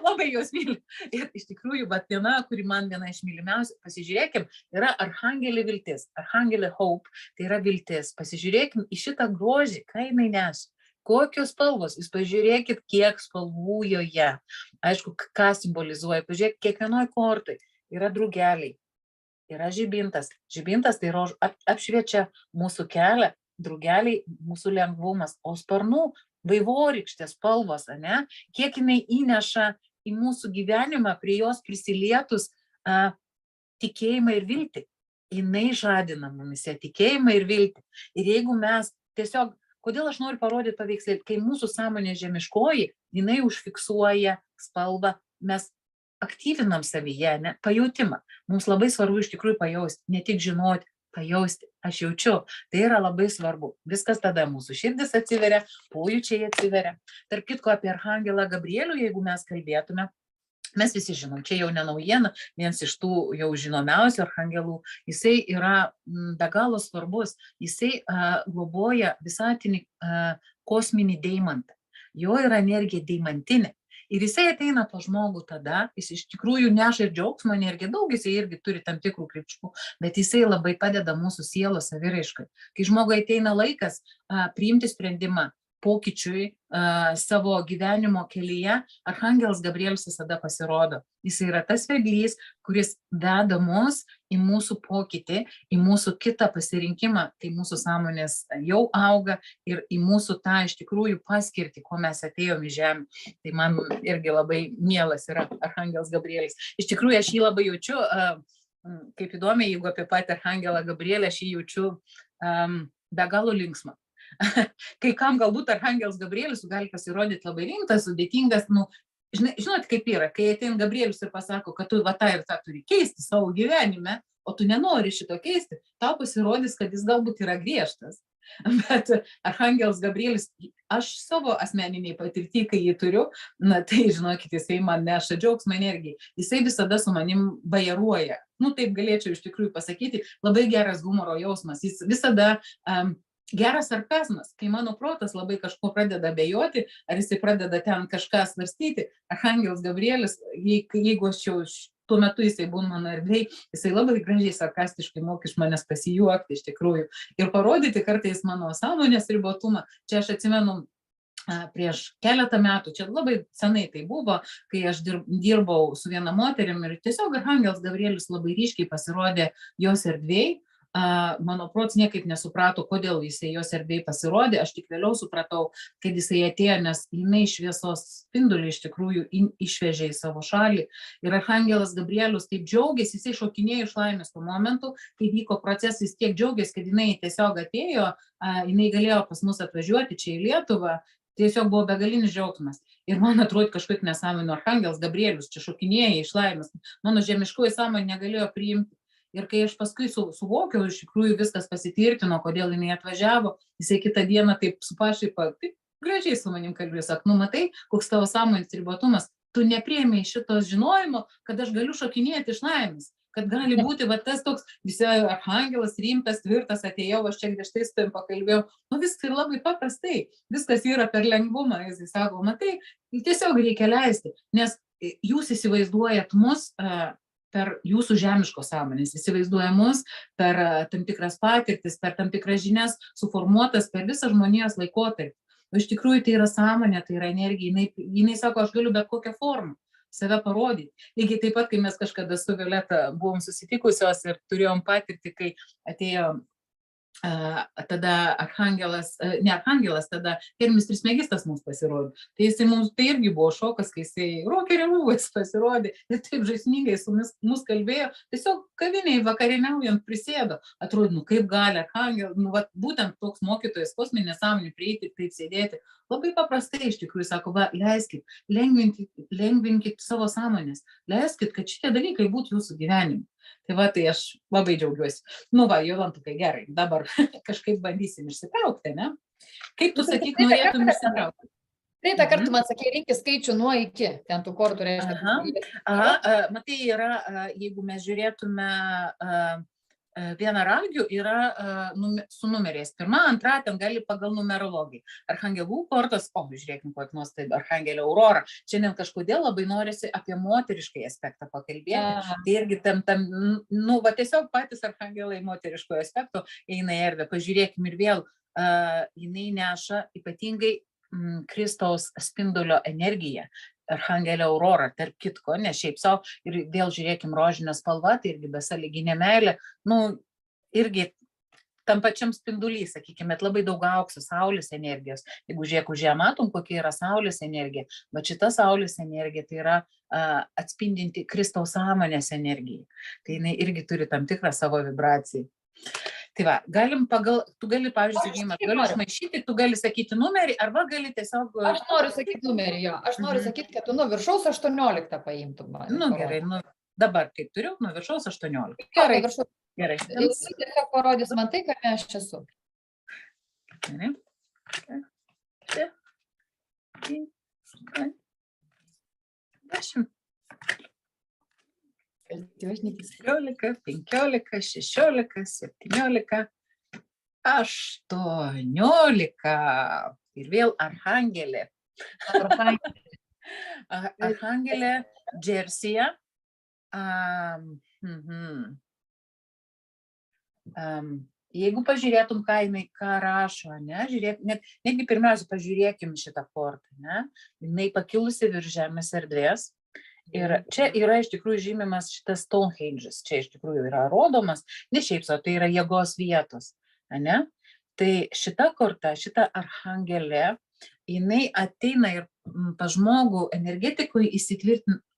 labai juos myliu. Ir iš tikrųjų, bet viena, kuri man viena iš mylimiausių, pasižiūrėkim, yra archangelė viltis, archangelė hope, tai yra viltis. Pasižiūrėkim į šitą grožį, ką jinai neša. Kokios spalvos, jūs pažiūrėkit, kiek spalvų joje. Aišku, ką simbolizuoja, pažiūrėkit, kiekvienoj kortoj yra drugeliai, yra žibintas. Žibintas tai apšviečia mūsų kelią, drugeliai mūsų lengvumas, o sparnų vaivorykštės spalvos, ne? Kiek jinai įneša į mūsų gyvenimą, prie jos prisilietus tikėjimą ir viltį. Jinai žadina mumise tikėjimą ir viltį. Ir jeigu mes tiesiog, kodėl aš noriu parodyti paveikslį, kai mūsų sąmonė žemiškoji, jinai užfiksuoja spalvą, mes aktyvinam savyje, ne, pajautimą. Mums labai svarbu iš tikrųjų pajausti, ne tik žinoti, pajausti, aš jaučiu, tai yra labai svarbu. Viskas tada mūsų širdis atsiveria, pojūčiai atsiveria. Tarp kitko apie archangelą Gabrielių, jeigu mes kalbėtume, mes visi žinom, čia jau ne naujiena, vienas iš tų jau žinomiausių archangelų, jisai yra be galo svarbus, jisai globoja visatinį kosminį deimantą, jo yra energija deimantinė. Ir jisai ateina pas žmogų tada, jis iš tikrųjų neša ir džiaugsmo energiją, daug jisai irgi turi tam tikrų krypčių, bet jisai labai padeda mūsų sielos saviraiškai. Kai žmogui ateina laikas priimti sprendimą, pokyčiui savo gyvenimo kelyje, archangelas Gabrielis visada pasirodo. Jis yra tas vedlys, kuris veda mus į mūsų pokytį, į mūsų kitą pasirinkimą, kai mūsų sąmonės jau auga ir į mūsų tą iš tikrųjų paskirtį, ko mes atėjom į žemę. Tai man irgi labai mielas yra archangelas Gabrielis. Iš tikrųjų, aš jį labai jaučiu, kaip įdomiai, jeigu apie patį archangelą Gabrielį, aš jį jaučiu be galo linksmą. kai kam galbūt Archangelas Gabrielius gali pasirodyti labai rimtas, sudėtingas, žinot, kaip yra, kai ateina Gabrielius ir pasako, kad tu va tą ir tą turi keisti savo gyvenime, o tu nenori šito keisti, tau pasirodys, kad jis galbūt yra griežtas. Bet Archangelas Gabrielis, aš savo asmeniniai patirtį, kai jį turiu, tai žinokit, jisai man neša džiaugsmą energijai. Jisai visada su manim bajaruoja. Taip galėčiau iš tikrųjų pasakyti, labai geras humoro jausmas. Jis visada geras sarkazmas, kai mano protas labai kažko pradeda abejoti, ar jisai pradeda ten kažką svarstyti. Archangelas Gabrielis, jeigu aš jau tuo metu jisai būna mano erdvėj, jisai labai gražiai sarkastiškai moka iš manęs pasijuokti iš tikrųjų ir parodyti kartais mano sąmonės ribotumą. Čia aš atsimenu prieš keletą metų, čia labai senai tai buvo, kai aš dirbau su viena moterim ir tiesiog Archangelas Gabrielis labai ryškiai pasirodė jos erdvėj. Mano protas niekaip nesuprato, kodėl jisai jos erdvėj pasirodė, aš tik vėliau supratau, kad jisai atėjo, nes jinai šviesos spindulį iš tikrųjų išvežė į savo šalį. Ir Archangelas Gabrielius taip džiaugiasi, jisai šokinėjo iš laimės tuo momentu, kai vyko procesai, jis tiek džiaugiasi, kad jinai tiesiog atėjo, jinai galėjo pas mus atvažiuoti čia į Lietuvą. Tiesiog buvo begalinis džiaugsmas. Ir man atrodo kažkaip nesąmonė, Archangelas Gabrielius čia šokinėja iš laimės. Mano žemiškoji sąmonė negalėjo priimti. Ir kai aš paskui suvokiau, iš tikrųjų viskas pasitvirtino, kodėl jinai atvažiavo, jisai kitą dieną taip su pašaipa, taip gražiai su manim kalbėjo, sako, matai, koks tavo sąmonės ribotumas, tu nepriėmei šitos žinojimo, kad aš galiu šokinėti iš laimės, kad gali būti va tas toks, visi Archangelas rimtas, tvirtas, atėjau, aš čia griežtai su tavim pakalbėjau, viskas yra labai paprastai, viskas yra per lengvumą, jisai sako, matai, tiesiog reikia leisti, nes jūs įsivaizduojat mus per jūsų žemiškos sąmonės, įsivaizduoja mus per tam tikras patirtis, per tam tikras žinias suformuotas per visą žmonijos laikotarpį. O iš tikrųjų tai yra sąmonė, tai yra energija, jinai sako, aš galiu bet kokią formą save parodyti. Lygiai taip pat, kai mes kažkada su Violeta buvom susitikusios ir turėjom patirtį, kai atėjo tada Archangelas, tada Hermis Trismegistas mums pasirodė. Tai jisai mums tai irgi buvo šokas, kai jisai rokerio rūbais pasirodė ir taip žaismingai su mus kalbėjo, tiesiog kaviniai vakarieniaujant prisėdo. Atrodo, kaip gali Archangelas, būtent toks mokytojas kosminė sąmonė prieiti ir taip sėdėti. Labai paprastai iš tikrųjų sako, leiskit, lengvinkit savo sąmonės, leiskit, kad šitie dalykai būtų jūsų gyvenime. Tai aš labai džiaugiuosi. Jolantukai, gerai, dabar kažkaip bandysim išsitraukti, ne? Kaip tu sakyk, norėtum išsitraukti? Praeitą kartą man sakė, reikia skaičių nuo iki, ten tų kortų reiškia. Matai, yra, jeigu mes žiūrėtume vienaragių, yra su numeriais. Pirma, antra, ten gali pagal numerologiją. Archangelų kortos, žiūrėkim, kokį nuostabi Archangelė Aurora. Šiandien kažkodėl labai norisi apie moteriškai aspektą pakalbėti. Tai irgi tiesiog patys Archangelai moteriškojo aspekto eina į erdvę. Pažiūrėkim ir vėl, jinai neša ypatingai Kristaus spindulio energiją. Archangelė Aurora, tarp kitko, ne šiaip savo, ir vėl žiūrėkim rožinę spalvą, tai irgi besąlyginė meilė, irgi tam pačiam spinduly, sakykime, labai daug aukso saulės energijos. Jeigu žiūrėk už ją matom, kokia yra saulės energija, bet šita saulės energija tai yra atspindinti Kristaus sąmonės energiją. Tai jinai irgi turi tam tikrą savo vibraciją. Tai va, tu gali, pavyzdžiui, gali išmaišyti, tu gali sakyti numerį, arba gali tiesiog... Aš noriu sakyti numerį, jo. Aš noriu sakyti, kad tu nuo viršaus 18 paimtum. Gerai, dabar kaip turiu, nuo viršaus 18. Gerai, gerai. Jis tiesiog parodys man tai, kad aš esu. Gerai. 10. 14, 15, 16, 17, 18. Ir vėl Archangelė. Archangelė Džersija. Jeigu pažiūrėtum, ką rašo, ne, netgi pirmiausia pažiūrėkim šitą kortą, ne, jinai pakilusi virš žemės erdvės. Ir čia yra iš tikrųjų žymimas šitas Stonehenge'as, čia iš tikrųjų yra rodomas, ne šiaip sau, tai yra jėgos vietos, ne? Tai šita korta, šita Archangelė, jinai ateina ir pas žmogų energetikui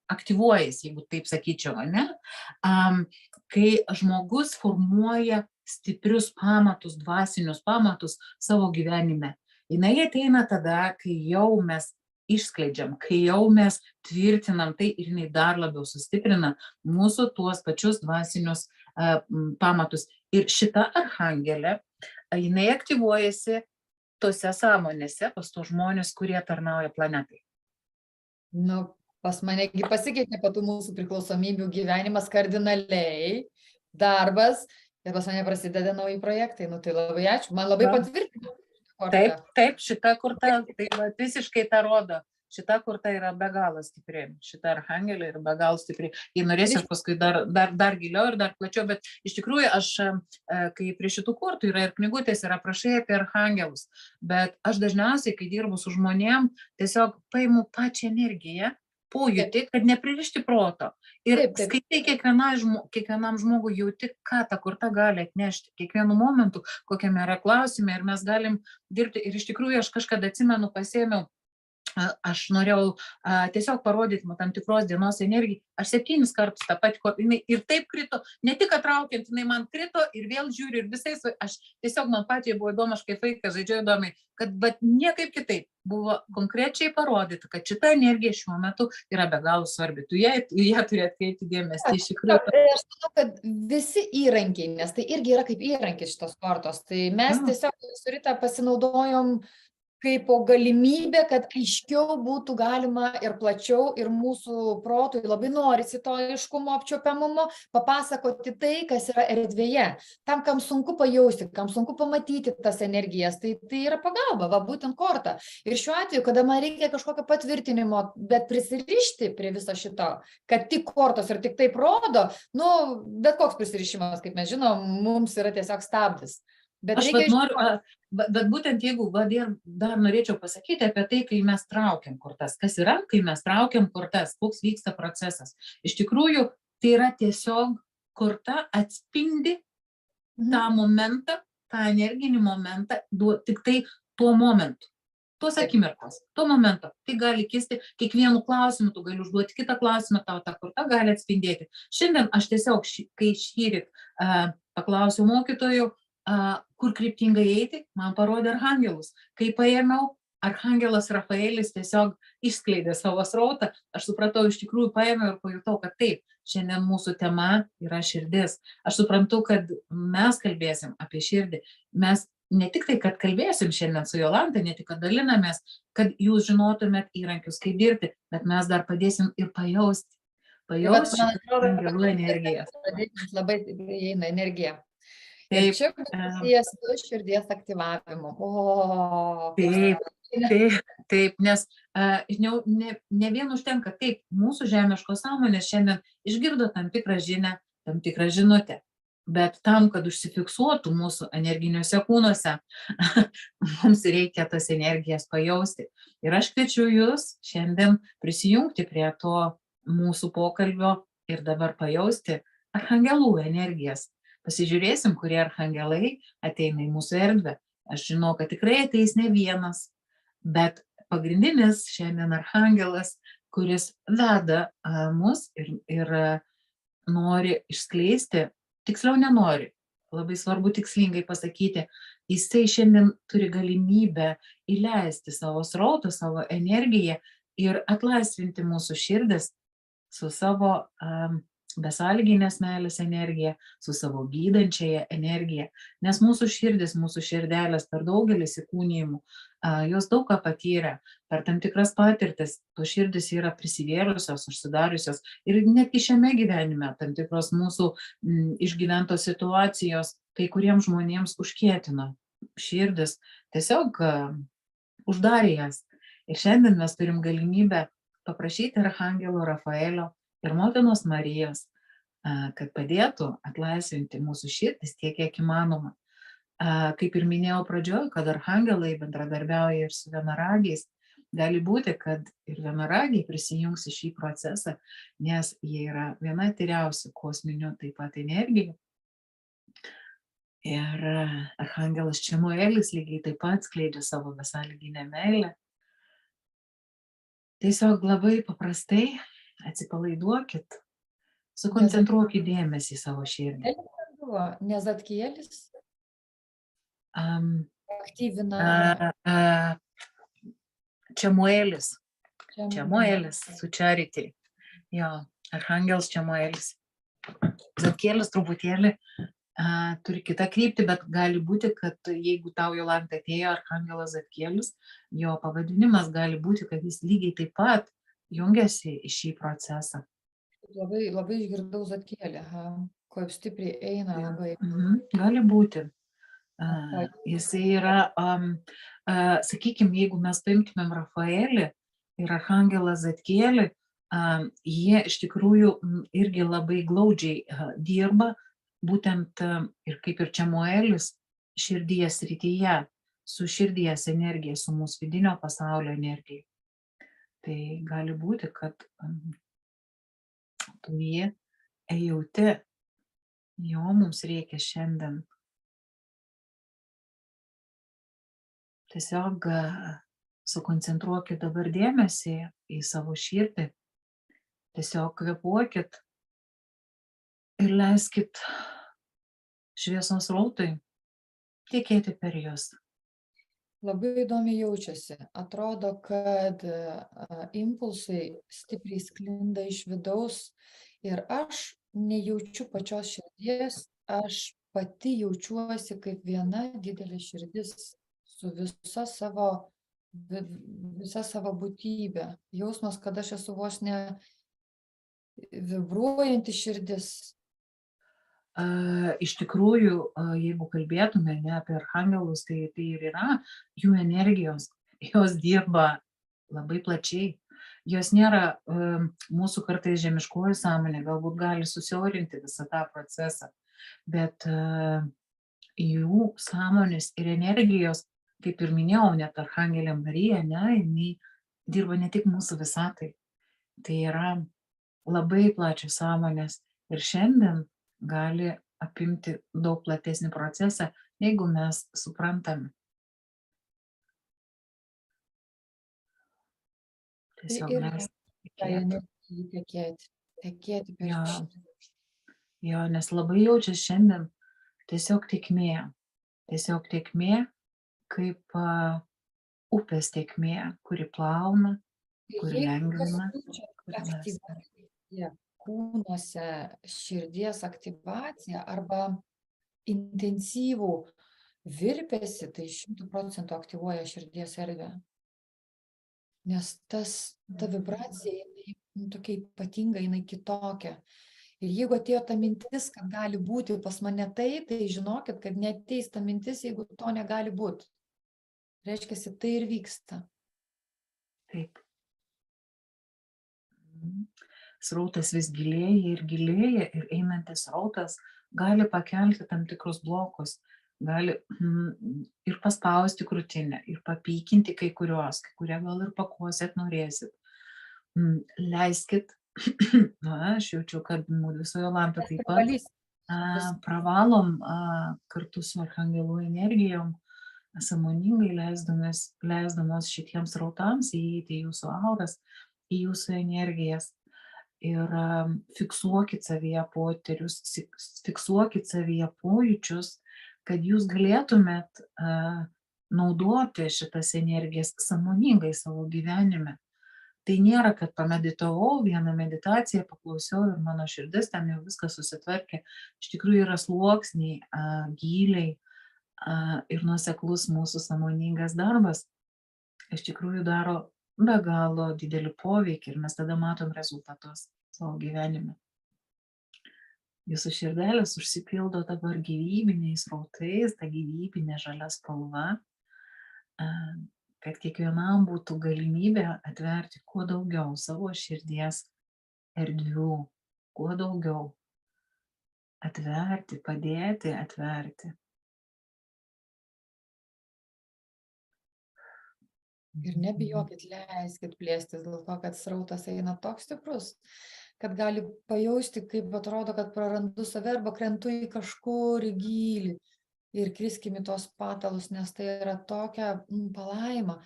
aktyvuojasi, jeigu taip sakyčiau, ne? Kai žmogus formuoja stiprius pamatus, dvasinius pamatus savo gyvenime. Jinai ateina tada, kai jau mes išskleidžiam, kai jau mes tvirtinam tai ir jinai dar labiau sustiprina mūsų tuos pačius dvasinius pamatus. Ir šita arhangelė, jinai aktyvuojasi tose sąmonėse pas tos žmonės, kurie tarnauja planetai. Nu, pas manegi pasikeitė po tų mūsų priklausomybių gyvenimas kardinaliai, darbas, ir pas mane prasideda nauji projektai. Nu, tai labai ačiū. Man labai patvirtino. Taip, šita kurta, tai visiškai tą rodo. Šita kurta yra be galo stipri. Šita arhangelė yra be galo stipri. Jei norėsiu, aš paskui dar giliau ir dar plačiau, bet iš tikrųjų aš, kai prie šitų kurtų yra ir knygutės, yra aprašai apie arhangelus, bet aš dažniausiai, kai dirbu su žmonėm, tiesiog paimu pačią energiją, pojūtį, kad nepririšti proto. Ir skaitai kiekvienam žmogui jauti, ką ta kurta gali atnešti. Kiekvienu momentu, kokiame yra klausime, ir mes galim dirbti. Ir iš tikrųjų aš kažkada atsimenu, pasėmiau, aš norėjau tiesiog parodyti tam tikros dienos energiją. Aš 7 kartus tą patį kortą, jinai ir taip krito, ne tik atraukiant, jinai man krito ir vėl žiūriu ir visais, aš tiesiog man pačiai buvo įdomu, aš kaip vaikas žaidžiu įdomiai, kad bet niekaip kitaip buvo konkrečiai parodyta, kad šita energija šiuo metu yra be galo svarbi. Tu ją turi atkreipti dėmesį iš tikrųjų. Aš manau, kad visi įrankiai, nes tai irgi yra kaip įrankis šitos kortos, tai mes tiesiog su Rita pasinaudojom kaip po galimybę, kad aiškiau būtų galima ir plačiau, ir mūsų protui labai norisi to aiškumo, apčiuopiamumo, papasakoti tai, kas yra erdvėje. Tam, kam sunku pajausti, kam sunku pamatyti tas energijas, tai yra pagalba, va būtent korta. Ir šiuo atveju, kada man reikia kažkokio patvirtinimo, bet prisirišti prie viso šito, kad tik kortos ir tik taip rodo, nu, bet koks prisirišimas, kaip mes žinom, mums yra tiesiog stabdis. Bet būtent jeigu dar norėčiau pasakyti apie tai, kai mes traukiam kortas. Kas yra, kai mes traukiam kortas, koks vyksta procesas. Iš tikrųjų, tai yra tiesiog korta atspindi tą momentą, tą energinį momentą, tik tai tuo momentu. Tos akimirkos, tuo momentu. Tai gali kisti kiekvienu klausimu, tu gali užduoti kitą klausimą, tau tą kortą gali atspindėti. Šiandien aš tiesiog, kai šįryt paklausiau mokytojų, kur kryptingai eiti, man parodė arhangelus. Kai paėmiau, arhangelas Rafaelis tiesiog išskleidė savo srautą, aš supratau, iš tikrųjų paėmiau ir pajutau, kad taip, šiandien mūsų tema yra širdis. Aš suprantu, kad mes kalbėsim apie širdį. Mes ne tik tai, kad kalbėsim šiandien su Jolanta, ne tik, kad dalinamės, kad jūs žinotumėt įrankius, kaip dirbti, bet mes dar padėsim ir pajausti angelų energiją. Labai įeina energija. Ir čia susijęs su širdies aktyvavimu. Taip, nes ne vien užtenka, taip, mūsų žemiškos sąmonės šiandien išgirdo tam tikrą žinią, tam tikrą žinutę, bet tam, kad užsifiksuotų mūsų energiniuose kūnuose, mums reikia tas energijas pajausti. Ir aš kviečiu jūs šiandien prisijungti prie to mūsų pokalbio ir dabar pajausti arhangelų energijas. Pasižiūrėsim, kurie arhangelai ateina į mūsų erdvę. Aš žinau, kad tikrai ateis ne vienas, bet pagrindinis šiandien arhangelas, kuris veda mus ir nori išskleisti, tiksliau nenori, labai svarbu tikslingai pasakyti, jisai šiandien turi galimybę įleisti savo srautą, savo energiją ir atlaisvinti mūsų širdis su savo besąlyginės meilės energija, su savo gydančiaja energija, nes mūsų širdis, mūsų širdelės per daugelis įkūnijimų, jos daug ką patyrė, per tam tikras patirtis, to širdis yra prisivėrusios, užsidariusios ir netgi šiame gyvenime tam tikros mūsų išgyventos situacijos kai kuriems žmonėms užkietino širdis, tiesiog uždarė jas. Ir šiandien mes turim galimybę paprašyti arhangelo Rafaelio ir motinos Marijos, kad padėtų atlaisvinti mūsų širdis tiek, kiek įmanoma. Kaip ir minėjau pradžioje, kad arhangelai bendradarbiauja ir su vienaragiais, gali būti, kad ir vienaragiai prisijungs į šį procesą, nes jie yra viena tyriausių kosminių taip pat energijų. Ir arhangelas Čemuelis lygiai taip pat skleidžia savo besąlyginę meilę. Tiesiog labai paprastai atsipalaiduokit, sukoncentruokit dėmesį į savo širdį. buvo? Nezadkielis Am, aktyvina Čemuelis čia. su Charity. Jo, archangelas Čemuelis. Zadkielis truputėlį turi kitą kryptį, bet gali būti, kad jeigu tau Jolanta atėjo archangelas Zadkielis, jo pavadinimas gali būti, kad jis lygiai taip pat jungiasi į šį procesą. Labai, labai išgirdau Zadkielį, kaip stipriai eina labai. Gali būti. Jisai yra, sakykime, jeigu mes paimtumėm Rafaelį ir archangelą Zadkielį, jie iš tikrųjų irgi labai glaudžiai dirba, būtent ir kaip ir Čemuelis, širdies srityje, su širdies energija, su mūsų vidinio pasaulio energija. Tai gali būti, kad tu jį jauti, jo mums reikia šiandien. Tiesiog sukoncentruokit dabar dėmesį į savo širdį, tiesiog kvėpuokit ir leiskit šviesos srautui tekėti per jūs. Labai įdomiai jaučiasi. Atrodo, kad impulsai stipriai sklinda iš vidaus ir aš nejaučiu pačios širdies, aš pati jaučiuosi kaip viena didelė širdis su visa savo būtybė. Jausmas, kad aš esu vos ne vibruojanti širdis. Iš tikrųjų, jeigu kalbėtume ne apie archangelus, tai ir yra jų energijos, jos dirba labai plačiai. Jos nėra mūsų kartais žemiškoji sąmonė, galbūt gali susiaurinti visą tą procesą, bet jų sąmonės ir energijos, kaip ir minėjau, net archangelė Marija, jinai dirba ne tik mūsų visatai. Tai yra labai plačios sąmonės ir šiandien gali apimti daug platesnį procesą, jeigu mes suprantame. Tiesiog mes tekėti per šitą. Jo, nes labai jaučiasi šiandien tiesiog tėkmė, kaip upės tėkmė, kuri plauna, kuri lengvina. Kūnuose širdies aktyvacija arba intensyvų virpesį, tai 100% aktyvuoja širdies erdvę. Nes ta vibracija, jinai tokia ypatinga, jinai kitokia. Ir jeigu atėjo ta mintis, kad gali būti pas mane tai žinokit, kad neateis ta mintis, jeigu to negali būti. Reiškia, tai ir vyksta. Taip. Srautas vis gilėja ir einantis srautas gali pakelti tam tikrus blokus, gali ir paspausti krūtinę, ir papykinti kai kurie gal ir pakosėt norėsit. Leiskit, aš jaučiu, kad mūsų Jolanta taip pat pravalom kartu su archangelų energijom, sąmoningai leisdamos šitiems srautams įeiti į jūsų auras, į jūsų energijas. Ir fiksuokit savyje potyrius, fiksuokit savyje pojūčius, kad jūs galėtumėt naudoti šitas energijas sąmoningai savo gyvenime. Tai nėra, kad pameditavau vieną meditaciją, paklausiau ir mano širdis ten jau viskas susitvarkė. Iš tikrųjų yra sluoksniai, gyliai ir nuoseklus mūsų sąmoningas darbas. Iš tikrųjų daro be galo didelį poveikį ir mes tada matom rezultatus savo gyvenime. Jūsų širdelės užsipildo dabar gyvybiniais srautais, ta gyvybinė žalia spalva, kad kiekvienam būtų galimybė atverti kuo daugiau savo širdies erdvių, kuo daugiau atverti, padėti atverti. Ir nebijokit, leiskit plėstis, dėl to, kad srautas eina toks stiprus, kad gali pajausti, kaip atrodo, kad prarandu save arba krentu į kažkur į gylį ir kriskim į tos patalus, nes tai yra tokia palaima.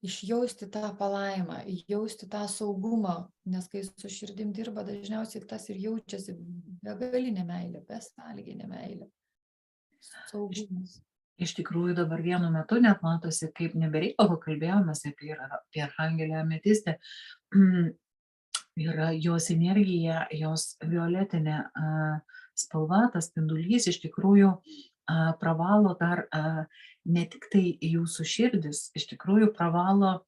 išjausti tą palaimą, jausti tą saugumą, nes kai su širdim dirba, dažniausiai tas ir jaučiasi begalinė meilė, besąlyginė meilė, saugumas. Iš tikrųjų dabar vienu metu net matosi, kaip nebereikalo kalbėjomės apie Arhangelę Ametistę. Yra jos energija, jos violetinė spalva, tas spindulys iš tikrųjų pravalo dar ne tik tai jūsų širdis, iš tikrųjų pravalo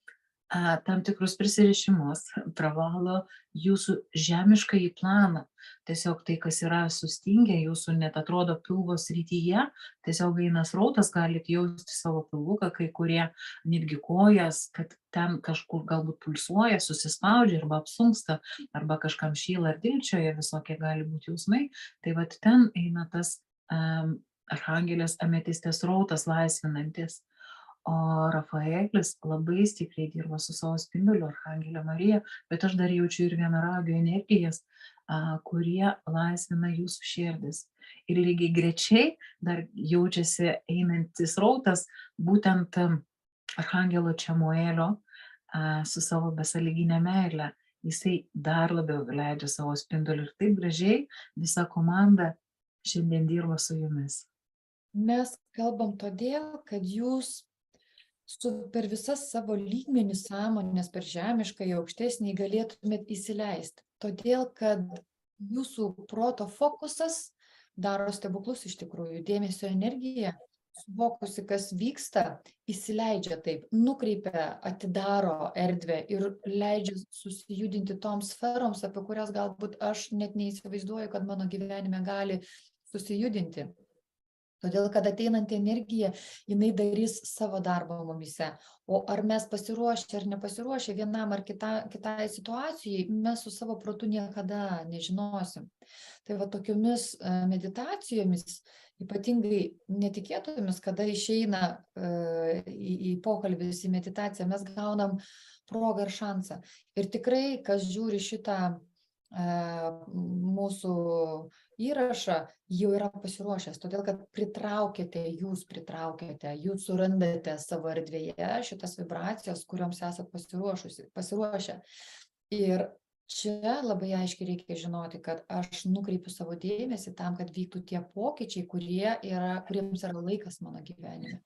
tam tikrus prisirišimus, pravalo jūsų žemiškąjį planą. Tiesiog tai, kas yra sustingę, jūsų net atrodo pilvo srityje, tiesiog eina srautas, galit jausti savo pilvuką, kai kurie netgi kojas, kad ten kažkur galbūt pulsuoja, susispaudžia arba apsunksta, arba kažkam šyla ar dilčioje, visokie gali būti jausmai. Tai vat ten eina tas Arhangelės Ametistės srautas laisvinantis. O Rafaelis labai stipriai dirba su savo spinduliu, Arhangelė Marija, bet aš dar jaučiu ir vienaragio energijas, kurie laisvina jūsų širdis. Ir lygiai grečiai dar jaučiasi einantis rautas būtent Arhangelo Čemuelio su savo besąlyginė meile. Jisai dar labiau leidžia savo spinduliu ir taip gražiai visa komanda šiandien dirba su jumis. Mes kalbam todėl, kad jūs per visas savo lygmenį sąmonės, per žemišką į aukštesnį galėtumėt įsileisti. Todėl, kad jūsų proto fokusas daro stebuklus iš tikrųjų. Dėmesio energija, suvokusi, kas vyksta, įsileidžia taip, nukreipia, atidaro erdvę ir leidžia susijudinti toms sferoms, apie kurias galbūt aš net neįsivaizduoju, kad mano gyvenime gali susijudinti. Todėl, kad ateinanti energija, jinai darys savo darbą mumise. O ar mes pasiruošę ar nepasiruošę vienam ar kitai situacijai, mes su savo protu niekada nežinosim. Tai va tokiomis meditacijomis, ypatingai netikėtomis, kada išeina į pokalbis, į meditaciją, mes gaunam progą ir šansą. Ir tikrai, kas žiūri šitą mūsų įrašą, jau yra pasiruošęs, todėl kad jūs surandate savo erdvėje šitas vibracijas, kurioms esat pasiruošę. Ir čia labai aiškiai reikia žinoti, kad aš nukreipiu savo dėmesį tam, kad vyktų tie pokyčiai, kuriems yra laikas mano gyvenime.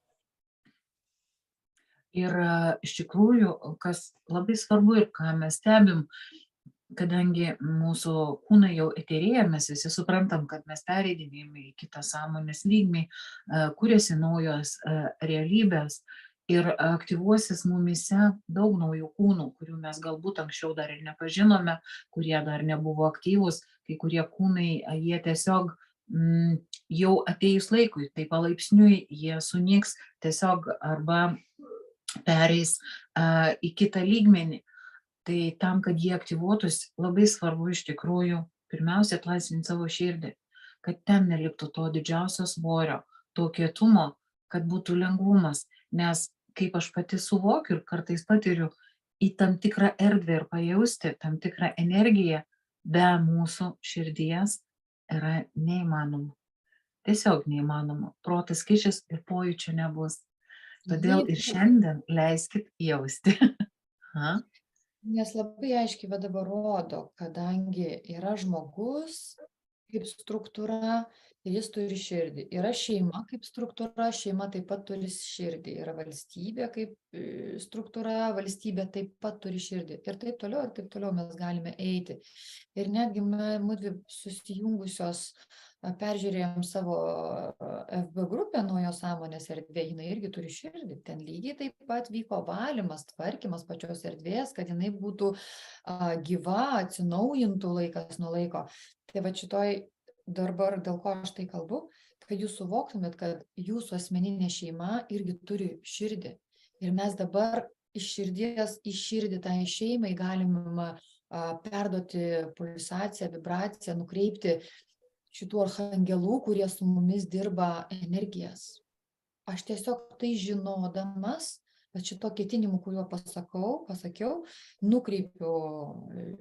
Ir iš tikrųjų, kas labai svarbu ir ką mes stebim, kadangi mūsų kūnai jau eterėja, mes visi suprantam, kad mes pereidinėjame į kitą sąmonės lygmenį, kuriasi naujos realybės ir aktyvuosis mumise daug naujų kūnų, kurių mes galbūt anksčiau dar ir nepažinome, kurie dar nebuvo aktyvūs, kai kurie kūnai, jie tiesiog jau atėjus laikui, tai palaipsniui jie sunyks tiesiog arba pereis į kitą lygmenį. Tai tam, kad jie aktyvuotųsi, labai svarbu iš tikrųjų pirmiausia atlaisvinti savo širdį, kad ten neliktų to didžiausio svorio, to kietumo, kad būtų lengvumas, nes kaip aš pati suvokiu ir kartais patiriu, į tam tikrą erdvę ir pajausti tam tikrą energiją be mūsų širdies yra neįmanoma. Tiesiog neįmanoma. Protas kišis ir pojūčio nebus. Todėl ir šiandien leiskit jausti. Nes labai aiškiai dabar rodo, kadangi yra žmogus kaip struktūra ir jis turi širdį. Yra šeima kaip struktūra, šeima taip pat turi širdį. Yra valstybė kaip struktūra, valstybė taip pat turi širdį. Ir taip toliau mes galime eiti. Ir netgi mudvi susijungusios peržiūrėjom savo FB grupę naujos sąmonės erdvė, jinai irgi turi širdį. Ten lygiai taip pat vyko valymas, tvarkymas pačios erdvės, kad jinai būtų gyva, atsinaujintų laikas nuo laiko. Tai va šitoj dabar, dėl ko aš tai kalbu, kad jūs suvoktumėt, kad jūsų asmeninė šeima irgi turi širdį. Ir mes dabar iš širdies į širdį tai šeimai galim perduoti pulsaciją, vibraciją, nukreipti šitų archangelų, kurie su mumis dirba energijas. Aš tiesiog tai žinodamas, bet šito ketinimu, kuriuo pasakiau, nukreipiu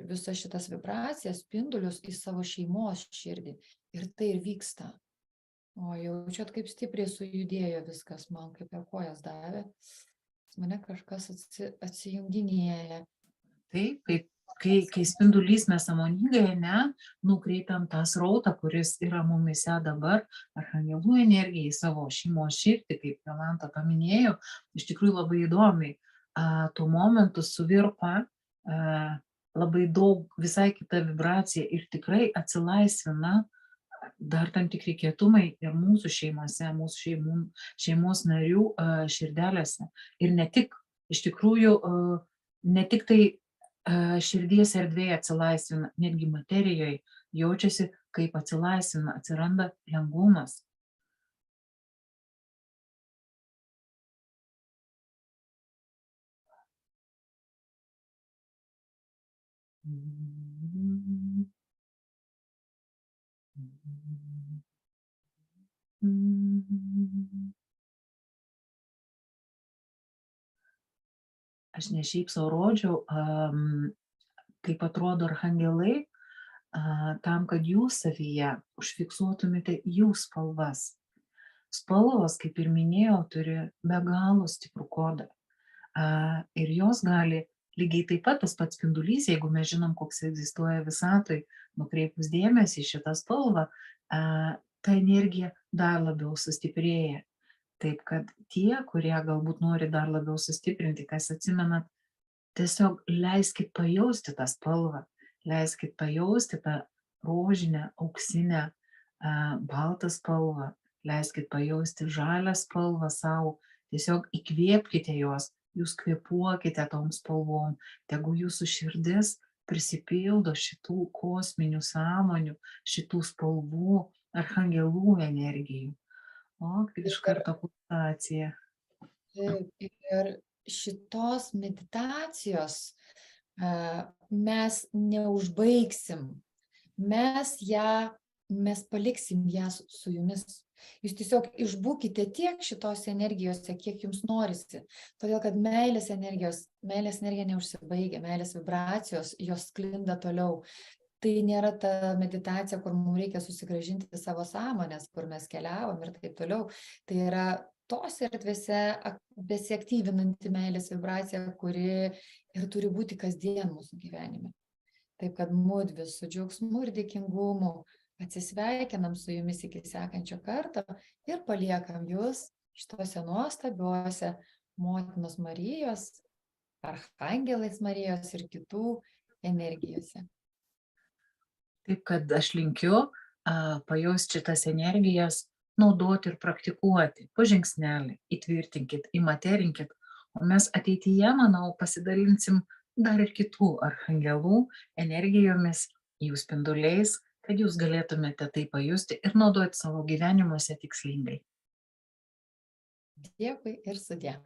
visas šitas vibracijas, spindulius į savo šeimos širdį. Ir tai ir vyksta. O jaučiat, kaip stipriai sujudėjo viskas, man kaip per kojas davė. Mane kažkas atsijunginėja. Taip, kai spindulys mes sąmoningai, nukreipiam tą srautą, kuris yra mumyse dabar, archangelų energiją į savo šeimos širdį, kaip Jolanta paminėjo, iš tikrųjų labai įdomiai. Tuo momentu suvirpa labai daug, visai kita vibracija ir tikrai atsilaisvina dar tam tikri kietumai ir mūsų šeimose, mūsų šeimos narių širdelėse. Ir ne tik, iš tikrųjų, ne tik tai širdies erdvėje atsilaisvina, netgi materijoje jaučiasi, kaip atsilaisvina, atsiranda lengvumas. Aš ne šiaip sau rodžiau, kaip atrodo archangelai, tam, kad jūs savyje užfiksuotumėte jų spalvas. Spalvos, kaip ir minėjau, turi be galo stiprų kodą. Ir jos gali lygiai taip pat tas pats spindulys, jeigu mes žinom, koks egzistuoja visatoj, nukreipus dėmesį į šitą spalvą, ta energija dar labiau sustiprėja. Taip kad tie, kurie galbūt nori dar labiau sustiprinti, kas atsimenat, tiesiog leiskit pajausti tą spalvą, leiskit pajausti tą rožinę, auksinę, baltą spalvą, leiskit pajausti žalią spalvą savo, tiesiog įkvėpkite jos, jūs kvėpuokite tom spalvom, tegu jūsų širdis prisipildo šitų kosminių sąmonių, šitų spalvų, archangelų energijų. O, kaip iš karto pulsacija. Ir šitos meditacijos mes neužbaigsim, mes paliksim ją su jumis. Jūs tiesiog išbūkite tiek šitos energijose, kiek jums norisi. Todėl, kad meilės energija neužsibaigia, meilės vibracijos, jos sklinda toliau. Tai nėra ta meditacija, kur mums reikia susigrąžinti savo sąmonės, kur mes keliavom ir taip toliau. Tai yra tos erdvėse besiaktyvinanti meilės vibracija, kuri ir turi būti kasdien mūsų gyvenime. Taip kad mudvi su džiaugsmu ir dėkingumu atsisveikinam su jumis iki sekančio karto ir paliekam jūs šitose nuostabiuose motinos Marijos, archangelais Marijos ir kitų energijose. Taip kad aš linkiu pajausti šitas energijas, naudoti ir praktikuoti, po žingsnelį, įtvirtinkit, įmaterinkit, o mes ateityje, manau, pasidalinsim dar ir kitų archangelų energijomis, jų spinduliais, kad jūs galėtumėte tai pajusti ir naudoti savo gyvenimuose tikslingai. Dėkui ir sudie.